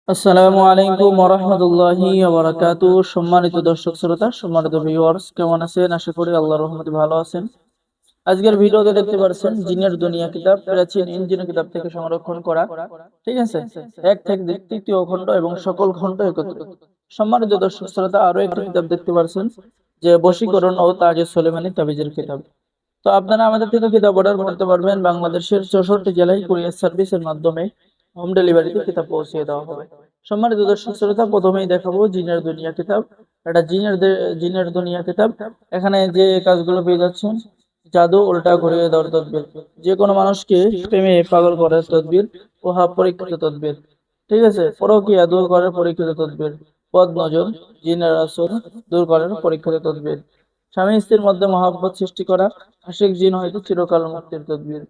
আসসালামু আলাইকুম ওয়া রাহমাতুল্লাহি ওয়া বারাকাতুহু। সম্মানিত দর্শক শ্রোতা, সম্মানিত ভিউয়ার্স, কেমন আছেন? আশা করি আল্লাহর রহমতে ভালো আছেন। আজকের ভিডিওতে দেখতে পাচ্ছেন জিনের দুনিয়া কিতাব, প্রাচীন ইঞ্জিন কিতাব থেকে সংরক্ষণ করা, ঠিক আছে, এক থেকে তৃতীয় খণ্ড এবং সকল খণ্ড একত্রিত। সম্মানিত দর্শক শ্রোতা, আরো একটি কিতাব দেখতে পাচ্ছেন যে বশীকরণ ও তাজে সুলেমানি তাবিজের কিতাব। তো আপনারা আমাদের থেকে কিতাব অর্ডার করতে পারবেন। বাংলাদেশের 64 জেলায় কুরিয়ার সার্ভিসের মাধ্যমে হোম ডেলিভারিতে কিতাব পৌঁছে দেওয়া হবে। সম্মানিত দর্শক শ্রোতা, প্রথমেই দেখাবো জিনের দুনিয়া কিতাব। এটা জিনের দুনিয়া কিতাব। এখানে যে কাজগুলো পেয়ে যাচ্ছেন: জাদু, উল্টা ঘুরিয়ে দেওয়ার তদবির, যে কোনো মানুষকে প্রেমে পাগল করার তদবির, উহা পরীক্ষিত তদবির, ঠিক আছে, পরকীয়া দূর করার পরীক্ষিত তদবির, বদ নজর, জিনের আসর দূর করার পরীক্ষিত তদবির, স্বামী স্ত্রীর মধ্যে মহাব্বত সৃষ্টি করা, আশিক জিন হইতে চিরকাল মুক্তির তদবির,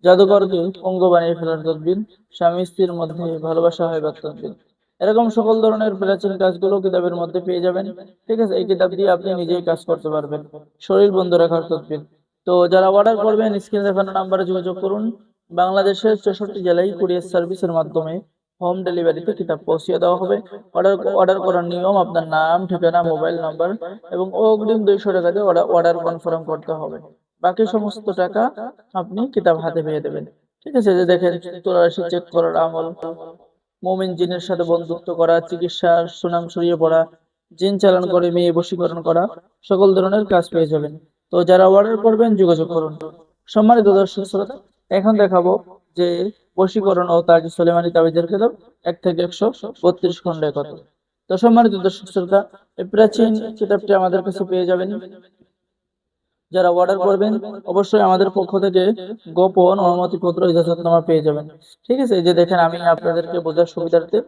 জাদুকরকে পঙ্গু বানিয়ে ফেলার তদবির, স্বামী স্ত্রীর মধ্যে ভালোবাসা হইবার তদবির। এরকম সকল ধরনের প্রাচীন কাজগুলো কিতাবের মধ্যে পেয়ে যাবেন। ঠিক আছে, এই কিতাব দিয়ে আপনি নিজেই কাজ করতে পারবেন। শরীর বন্ধ রাখার তদবির। তো যারা অর্ডার করবেন, স্ক্রিনে দেখানো নাম্বারে যোগাযোগ করুন। বাংলাদেশের 64 জেলায় কুরিয়ার সার্ভিসের মাধ্যমে হোম ডেলিভারিতে কিতাব পৌঁছে দেওয়া হবে। অর্ডার অর্ডার করার নিয়ম: আপনার নাম, ঠিকানা, মোবাইল নাম্বার এবং অগ্রিম 200 টাকা দিয়ে অর্ডার কনফার্ম করতে হবে। বাকি সমস্ত টাকা আপনি কিতাব হাতে পেয়ে দেবেন। ঠিক আছে, যে দেখেন, তুলারাশি চেক করার আমল, মুমিন জিনের সাথে বন্ধুত্ব করা, চিকিৎসার সুনাম ছড়িয়ে পড়া, জিন চালান করে মেয়ে বশীকরণ করা, সকল ধরনের কাজ পেয়ে যাবেন। তো যারা অর্ডার করবেন যোগাযোগ করুন। সম্মানিত দর্শক শ্রোতা, এখন দেখাবো যে বশীকরণ ও তাজ সুলেমানি তাবিজের কিতাব 1 থেকে 132 খণ্ডে কত। তো সম্মানিত দর্শক শ্রোতা, এই প্রাচীন কিতাবটি আমাদের কাছে পেয়ে যাবেন। যারা অর্ডার করবেন অবশ্যই আমাদের পক্ষ থেকে গোপন অনুমতিপত্র, ইজাজতনামা পেয়ে যাবেন। ঠিক আছে, এই যে দেখেন, আমি আপনাদেরকে বোঝার সুবিধার্থে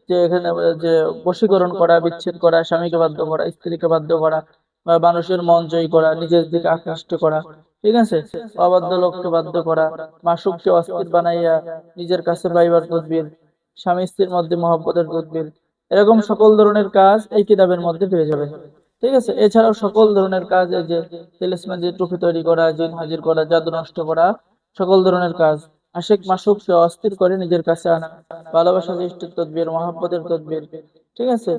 যে এখানে যে বশীকরণ করা, বিচ্ছেদ করা, স্বামীকে বাধ্য করা, স্ত্রীকে বাধ্য করা, বা মানুষের মন জয় করা, নিজের দিকে আকৃষ্ট করা, ঠিক আছে, অবাধ্য লোককে বাধ্য করা, মাসুককে অস্থির বানাইয়া নিজের কাছে পাইবার তদবির, স্বামী স্ত্রীর মধ্যে মহব্বতের তদবির, এরকম সকল ধরনের কাজ এই কিতাবের মধ্যে পেয়ে যাবেন। ঠিক আছে, এছাড়াও সকল ধরনের কাজ, এই যে তিলিস্মান, যে টুপি তৈরি করা, জিন হাজির করা, জাদু নষ্ট করা, সকল ধরনের কাজ, আশিক মাসুককে অস্থির করে নিজের কাছে আনা, ভালোবাসা সৃষ্টির তদবির, মহাব্বতের তদবির, ঠিক আছে,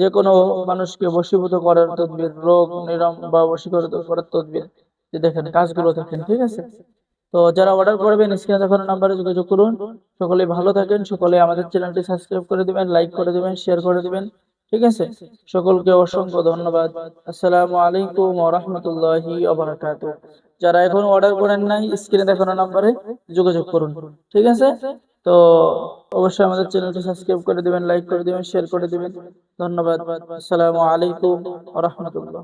যে কোনো মানুষকে বশীভূত করার তদবির, রোগ নিরাম বা বশীভূত করার তদবির, যে দেখেন কাজগুলো দেখেন। ঠিক আছে, তো যারা অর্ডার করবেন স্ক্রিনে দেখানো নাম্বারে যোগাযোগ করুন। সকলে ভালো থাকেন, সকলে আমাদের চ্যানেলটি সাবস্ক্রাইব করে দিবেন, লাইক করে দিবেন, শেয়ার করে দিবেন। ঠিক আছে, সকলকে অসংখ্য ধন্যবাদ। আসসালামু আলাইকুম ওয়া রাহমাতুল্লাহি ওয়া বারাকাতুহু। যারা এখন অর্ডার করেন নাই, স্ক্রিনে দেখানো নাম্বারে যোগাযোগ করুন। ঠিক আছে, তো অবশ্যই আমাদের চ্যানেলটি সাবস্ক্রাইব করে দিবেন, লাইক করে দিবেন, শেয়ার করে দিবেন। ধন্যবাদ। আসসালামু আলাইকুম ওয়া রাহমাতুল্লাহ।